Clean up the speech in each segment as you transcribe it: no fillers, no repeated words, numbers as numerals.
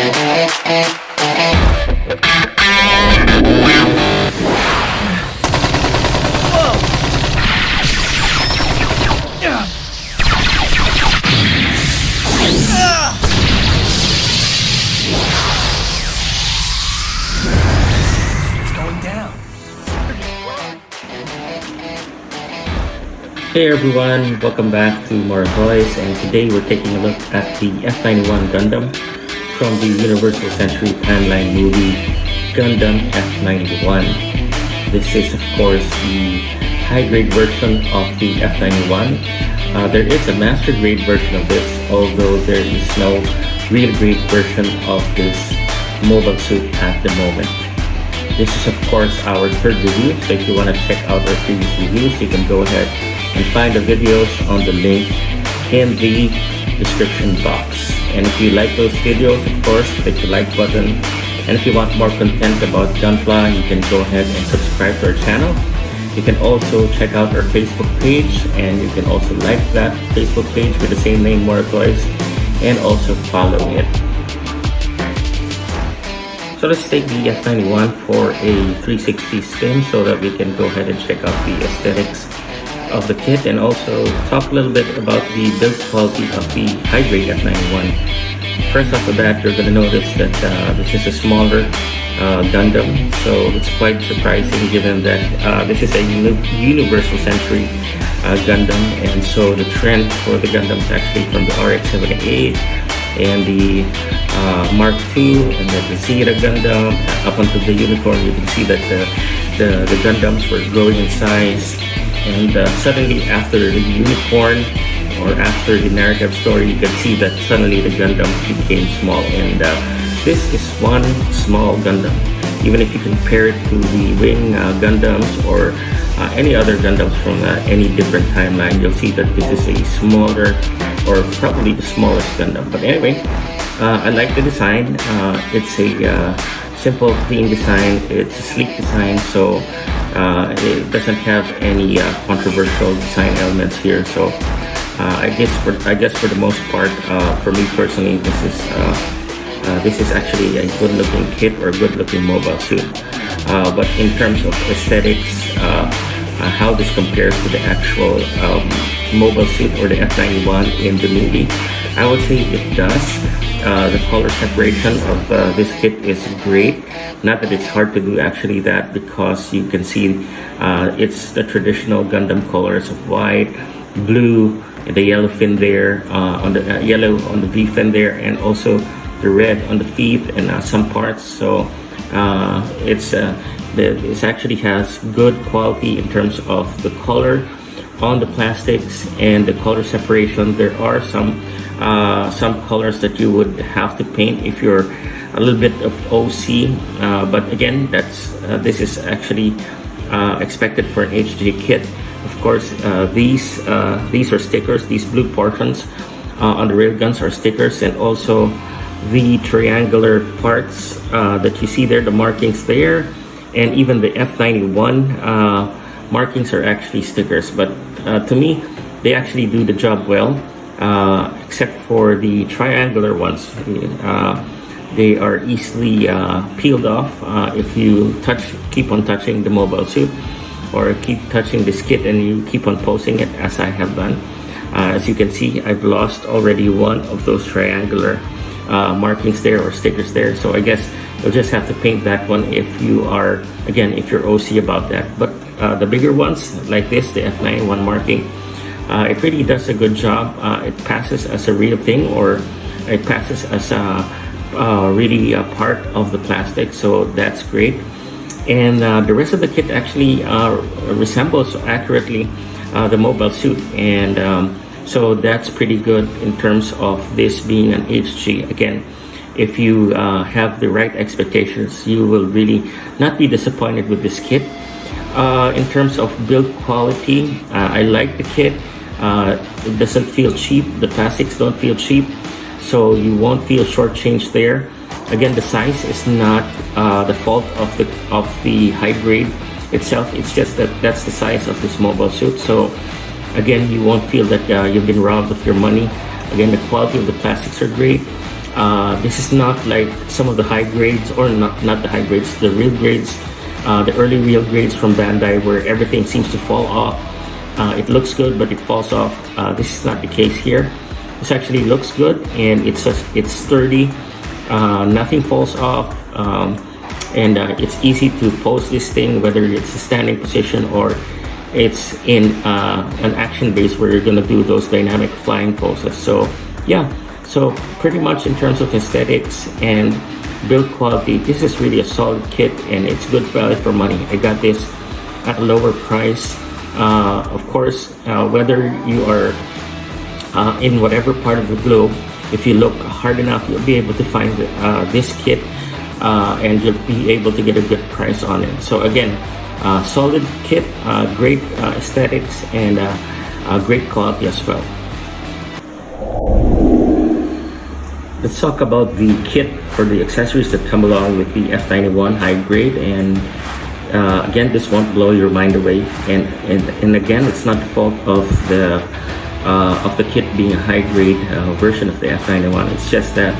Hey everyone, welcome back to more toys, and today we're taking a look at the F91 Gundam from the Universal Century Timeline movie Gundam F91. This is of course the high-grade version of the F91. There is a master grade version of this, although there is no real grade version of this mobile suit at the moment. This is of course our third review, so if you want to check out our previous reviews, you can go ahead and find the videos on the link in the description box. And if you like those videos, of course, click the like button. And if you want more content about Gunpla, you can go ahead and subscribe to our channel. You can also check out our Facebook page, and you can also like that Facebook page with the same name, More Toys, and also follow it. So let's take the F91 for a 360 spin so that we can go ahead and check out the aesthetics of the kit and also talk a little bit about the build quality of the high-grade F91. First off the bat, you're going to notice that this is a smaller Gundam, so it's quite surprising given that this is a Universal Century Gundam, and so the trend for the Gundam is actually from the RX-78 and the Mark II and then the Zeta Gundam up until the Unicorn. You can see that the Gundams were growing in size. And suddenly after the Unicorn or after the narrative story, you can see that suddenly the Gundam became small, and this is one small Gundam. Even if you compare it to the Wing Gundams or any other Gundams from any different timeline, you'll see that this is a smaller or probably the smallest Gundam. But anyway, I like the design. It's a simple, clean design. It's a sleek design, so it doesn't have any controversial design elements here. So I guess for the most part, for me personally, this is actually a good-looking kit or a good-looking mobile suit. But in terms of aesthetics, how this compares to the actual mobile suit or the F91 in the movie, I would say it does. The color separation of this kit is great. Not that it's hard to do actually that, because you can see it's the traditional Gundam colors of white, blue, the yellow fin there, on the yellow on the V fin there, and also the red on the feet and some parts. So this actually has good quality in terms of the color on the plastics and the color separation. There are some colors that you would have to paint if you're a little bit of OC, but again, this is actually expected for an HG kit. Of course, these are stickers. These blue portions on the railguns are stickers, and also the triangular parts that you see there, the markings there, and even the F91 markings are actually stickers. But to me, they actually do the job well, except for the triangular ones. They are easily peeled off if you keep on touching the mobile suit, or keep touching this kit and you keep on posing it, as I have done. As you can see, I've lost already one of those triangular markings there or stickers there, so I guess you'll just have to paint that one if you are, again, if you're OC about that. But the bigger ones like this, the F91 marking, it really does a good job. It passes as a real thing, or it passes as a really a part of the plastic, so that's great. And the rest of the kit actually resembles accurately the mobile suit, and so that's pretty good in terms of this being an HG. Again, if you have the right expectations, you will really not be disappointed with this kit. In terms of build quality, I like the kit. It doesn't feel cheap. The plastics don't feel cheap, so you won't feel shortchanged there. Again, the size is not the fault of the high grade itself. It's just that that's the size of this mobile suit. So again, you won't feel that you've been robbed of your money. Again, the quality of the plastics are great. This is not like some of the high grades, or not the high grades, the real grades, the early real grades from Bandai, where everything seems to fall off. It looks good, but it falls off. This is not the case here. This actually looks good, and it's sturdy. Nothing falls off, and it's easy to pose this thing, whether it's a standing position or it's in an action base where you're gonna do those dynamic flying poses. So yeah, so pretty much in terms of aesthetics and build quality, this is really a solid kit, and it's good value for money. I got this at a lower price. Of course, whether you are in whatever part of the globe, if you look hard enough, you'll be able to find this kit, and you'll be able to get a good price on it. So again, solid kit, great aesthetics, and great quality as well. Let's talk about the kit for the accessories that come along with the F91 high grade, and again, this won't blow your mind away. And again, it's not the fault of the kit being a high grade version of the F91. It's just that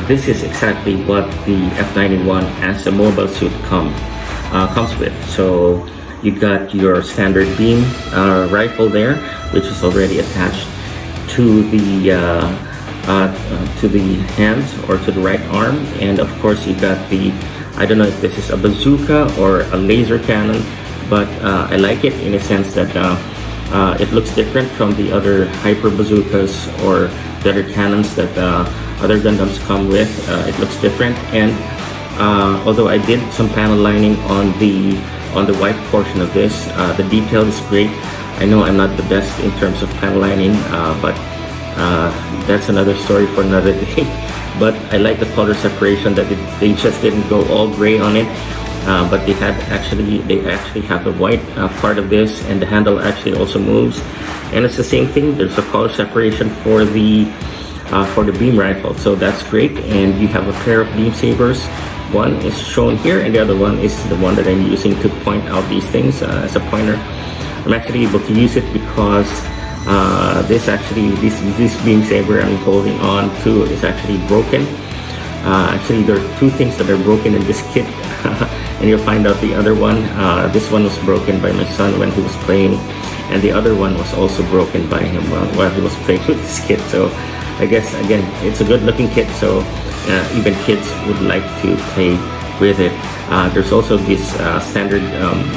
this is exactly what the F91 as a mobile suit comes with. So you got your standard beam rifle there, which is already attached to the hands or to the right arm, and of course you got the, I don't know if this is a bazooka or a laser cannon, but I like it in a sense that it looks different from the other hyper bazookas or the other cannons that other Gundams come with. It looks different, and although I did some panel lining on the white portion of this, the detail is great. I know I'm not the best in terms of panel lining, but that's another story for another day. But I like the color separation, that they just didn't go all gray on it, but they actually have the white part of this, and the handle actually also moves, and it's the same thing. There's a color separation for the beam rifle, so that's great. And you have a pair of beam sabers. One is shown here, and the other one is the one that I'm using to point out these things as a pointer. I'm actually able to use it because this beam saber I'm holding on to is actually broken. Actually, there are two things that are broken in this kit, and you'll find out the other one. This one was broken by my son when he was playing, and the other one was also broken by him while he was playing with this kit. So I guess again, it's a good looking kit, so even kids would like to play with it. There's also this standard.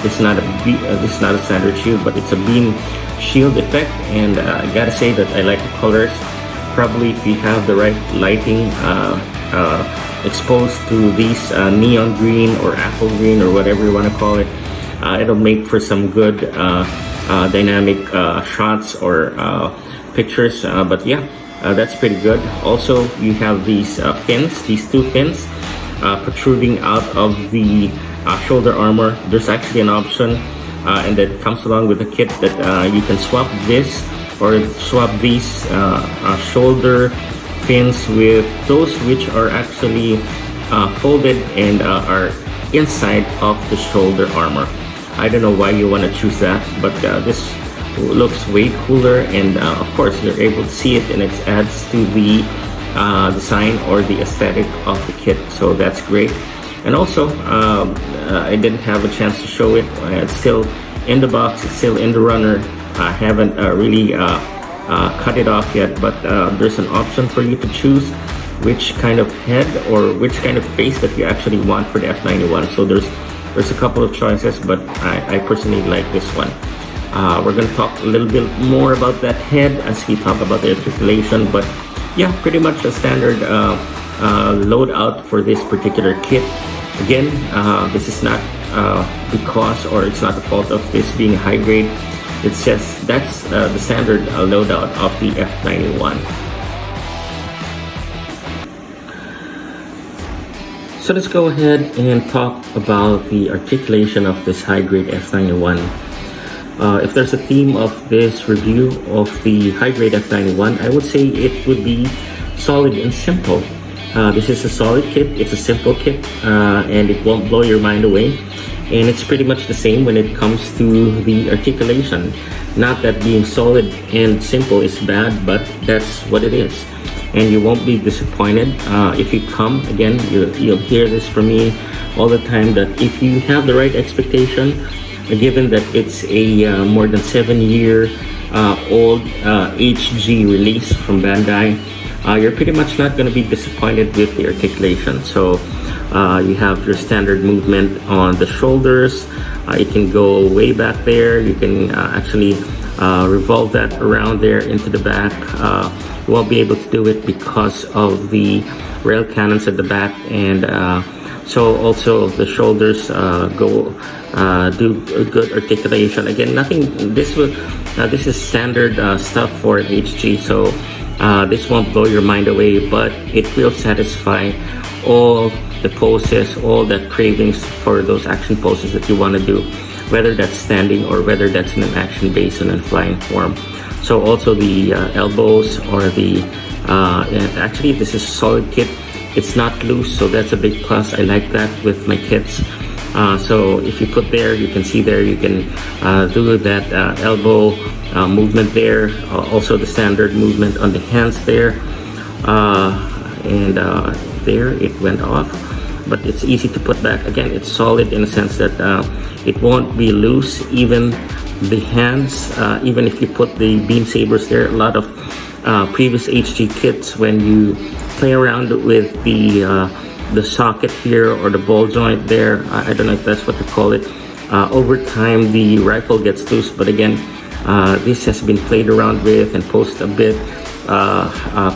This is not a standard shield, but it's a beam shield effect, and I gotta say that I like the colors. Probably if you have the right lighting exposed to these neon green or apple green or whatever you want to call it, it'll make for some good dynamic shots or pictures. But yeah, that's pretty good. Also, you have these fins, these two fins protruding out of the shoulder armor. There's actually an option, and that comes along with the kit, that you can swap this or swap these shoulder fins with those which are actually folded and are inside of the shoulder armor. I don't know why you want to choose that, but this looks way cooler, and of course you're able to see it, and it adds to the design or the aesthetic of the kit, so that's great. And also I didn't have a chance to show it. It's still in the box, it's still in the runner. I haven't really cut it off yet, but there's an option for you to choose which kind of head or which kind of face that you actually want for the F91. So there's a couple of choices, but I personally like this one. We're going to talk a little bit more about that head as we talk about the articulation, but yeah, pretty much a standard loadout for this particular kit. Again, this is not because, or it's not the fault of this being high grade. It's just that's the standard loadout of the F91. So let's go ahead and talk about the articulation of this high grade F91. If there's a theme of this review of the high grade F91, I would say it would be solid and simple. This is a solid kit, it's a simple kit, and it won't blow your mind away. And it's pretty much the same when it comes to the articulation. Not that being solid and simple is bad, but that's what it is. and you won't be disappointed. If you come, again, you'll hear this from me all the time, that if you have the right expectation, given that it's a more than 7-year old HG release from Bandai, you're pretty much not going to be disappointed with the articulation. So you have your standard movement on the shoulders. You can go way back there. You can actually revolve that around there into the back. You won't be able to do it because of the rail cannons at the back, and so also the shoulders do a good articulation. Again, nothing. This is standard stuff for an HG, so this won't blow your mind away, but it will satisfy all the poses, all that cravings for those action poses that you want to do, whether that's standing or whether that's in an action base and in flying form. So also the elbows, or the and actually this is a solid kit. It's not loose, so that's a big plus. I like that with my kits. So if you put there, you can see there, you can do that elbow movement there, also the standard movement on the hands there, and there it went off, but it's easy to put back. Again, it's solid in the sense that it won't be loose. Even the hands, even if you put the beam sabers there, a lot of previous HG kits, when you play around with the socket here or the ball joint there, I don't know if that's what to call it, over time the rifle gets loose. But again, this has been played around with and posed a bit,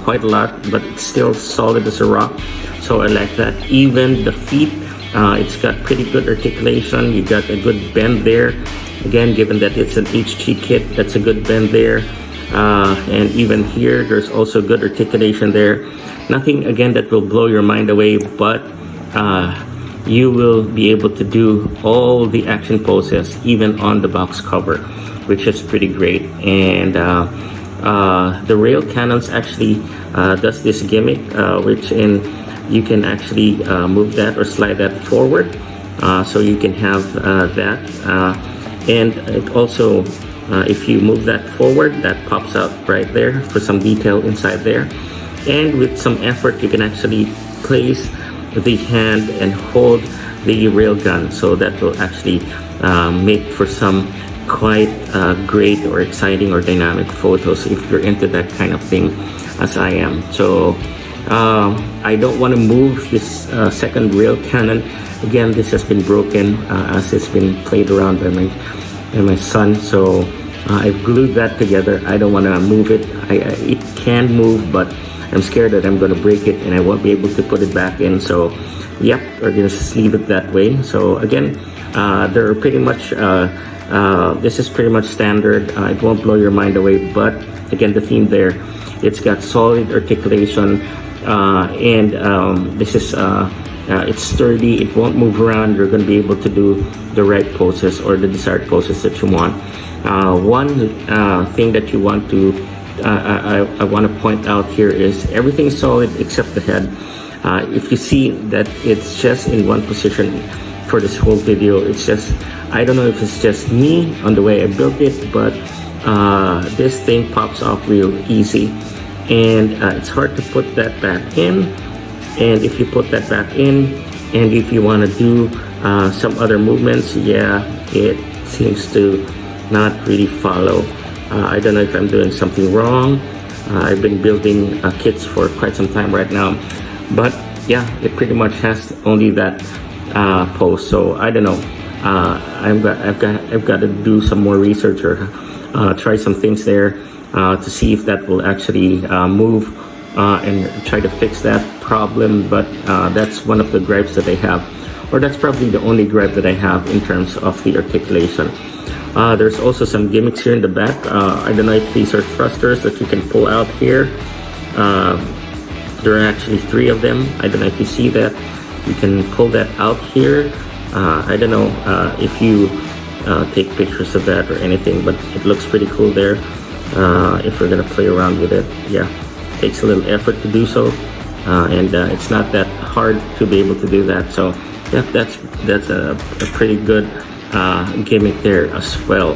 quite a lot, but it's still solid as a rock. So I like that. Even the feet, it's got pretty good articulation. You got a good bend there. Again, given that it's an HG kit, that's a good bend there. And even here, there's also good articulation there. Nothing, again, that will blow your mind away, but you will be able to do all the action poses even on the box cover, which is pretty great. And the rail cannons actually does this gimmick, which you can actually move that or slide that forward, so you can have that. And it also, if you move that forward, that pops out right there for some detail inside there. And with some effort, you can actually place the hand and hold the rail gun, so that will actually make for some quite great or exciting or dynamic photos if you're into that kind of thing, as I am. So I don't want to move this second rail cannon. Again, this has been broken as it's been played around by my son, so I've glued that together. I don't want to move it. It can move, but I'm scared that I'm going to break it and I won't be able to put it back in. So yep, we're going to just leave it that way. So again, they're pretty much this is pretty much standard. It won't blow your mind away, but again, the theme there, it's got solid articulation, and this is it's sturdy. It won't move around. You're going to be able to do the right poses or the desired poses that you want. One thing that you want to I want to point out here is everything is solid except the head. If you see that it's just in one position for this whole video, it's just, I don't know if it's just me on the way I built it, but this thing pops off real easy, and it's hard to put that back in. And if you put that back in, and if you want to do some other movements, yeah, it seems to not really follow. I don't know if I'm doing something wrong. I've been building kits for quite some time right now, but yeah, it pretty much has only that pose. So I don't know. I've got to do some more research or try some things there to see if that will actually move and try to fix that problem. But that's one of the gripes that I have, or that's probably the only gripe that I have in terms of the articulation. There's also some gimmicks here in the back. I don't know if these are thrusters that you can pull out here. There are actually 3 of them. I don't know if you see that. You can pull that out here. I don't know if you take pictures of that or anything, but it looks pretty cool there. If we're gonna play around with it, yeah, takes a little effort to do so, and it's not that hard to be able to do that. So yeah, that's a pretty good gimmick there as well.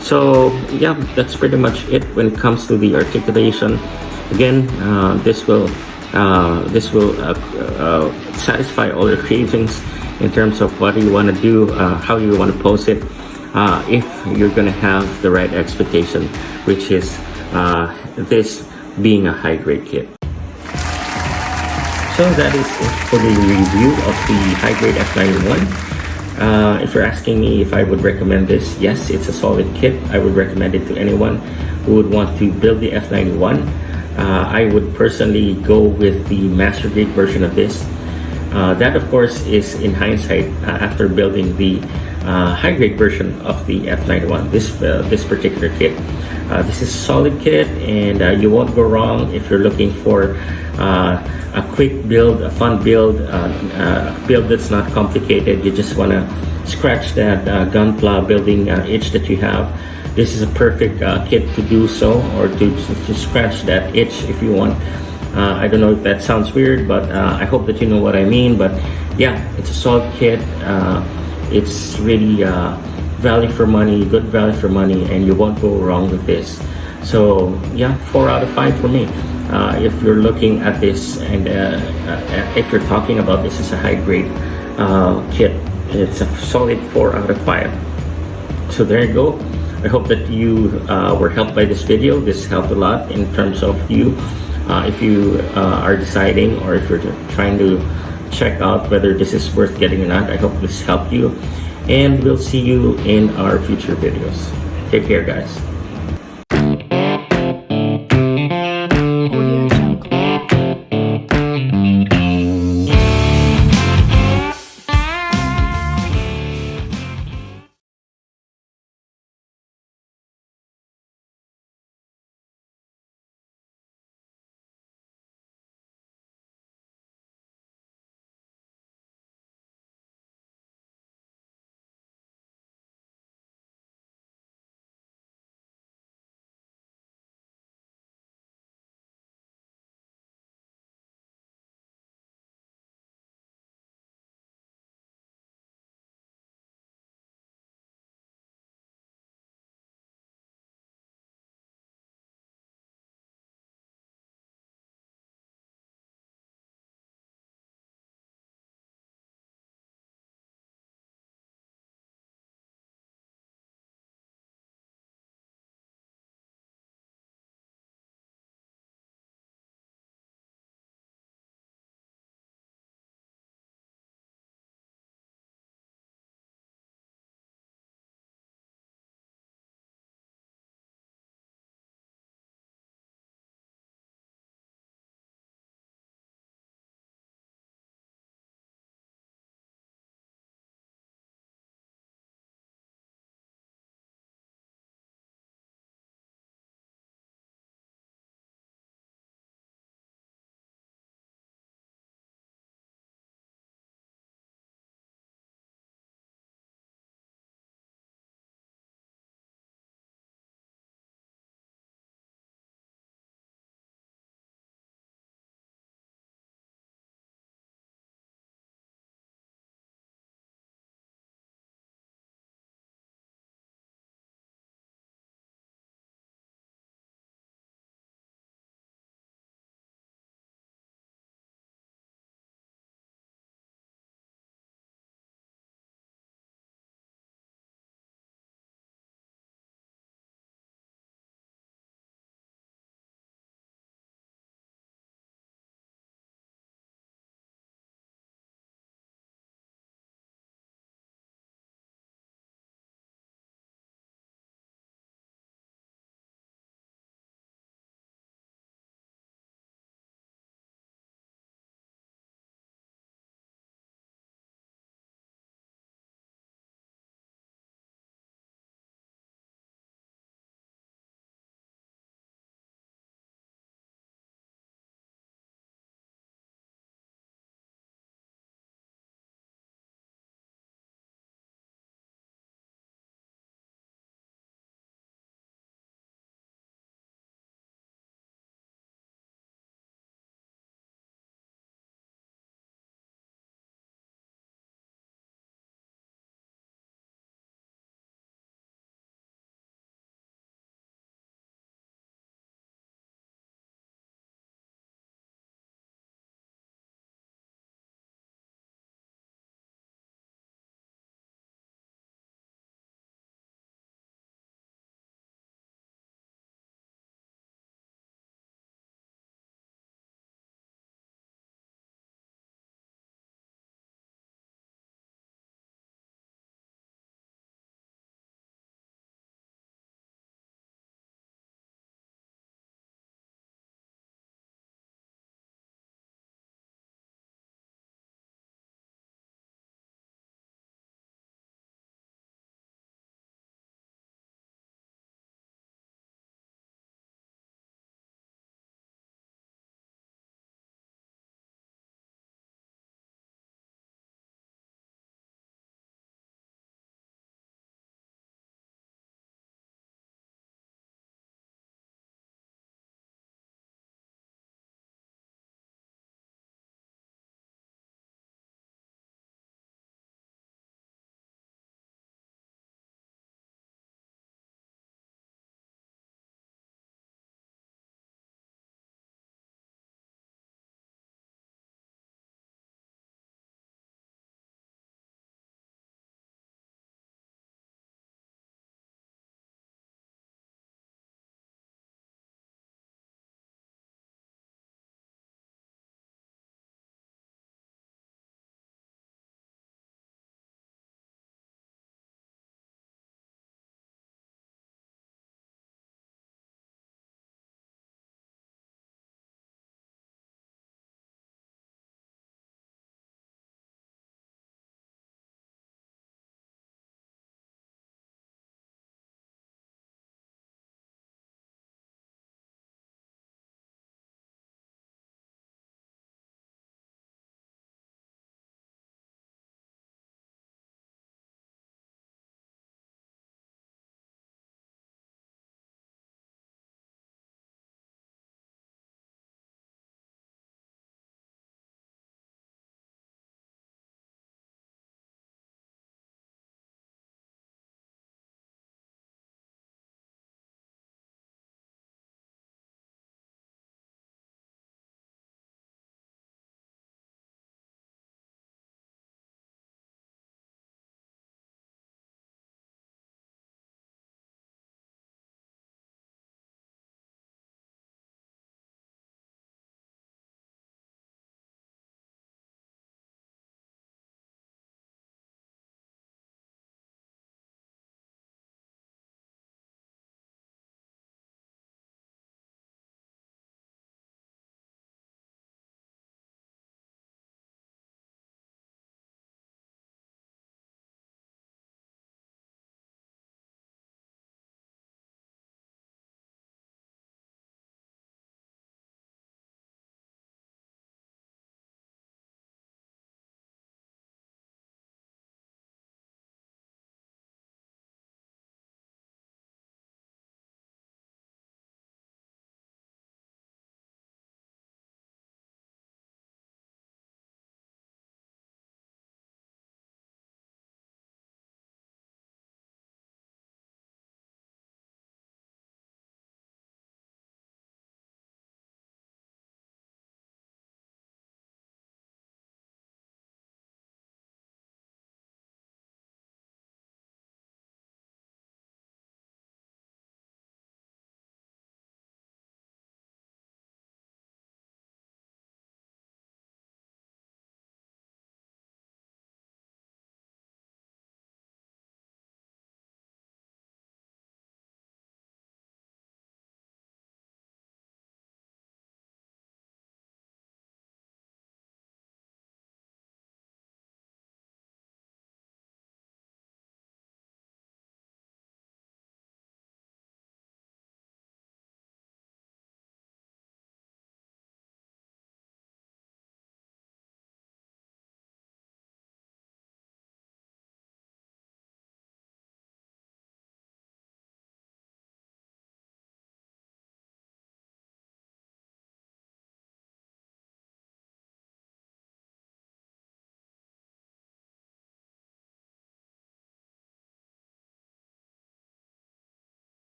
So yeah, that's pretty much it when it comes to the articulation. Again, this will satisfy all your cravings in terms of what you want to do, how you want to pose it, if you're going to have the right expectation, which is this being a high-grade kit. So that is it for the review of the high-grade F91. If you're asking me if I would recommend this, yes, it's a solid kit. I would recommend it to anyone who would want to build the F91. I would personally go with the master grade version of this. That of course is in hindsight after building the high grade version of the F91, this particular kit. This is a solid kit, and you won't go wrong if you're looking for a quick build, a fun build, a build that's not complicated. You just want to scratch that gunpla building itch that you have. This is a perfect kit to do so, or to scratch that itch if you want. I don't know if that sounds weird, but I hope that you know what I mean. But yeah, it's a solid kit. It's really value for money, good value for money, and you won't go wrong with this. So yeah, 4 out of 5 for me. If you're looking at this, and if you're talking about this as a high grade kit, it's a solid 4 out of 5. So there you go. I hope that you were helped by this video. This helped a lot in terms of you, if you are deciding, or if you're trying to check out whether this is worth getting or not. I hope this helped you, and we'll see you in our future videos. Take care, guys.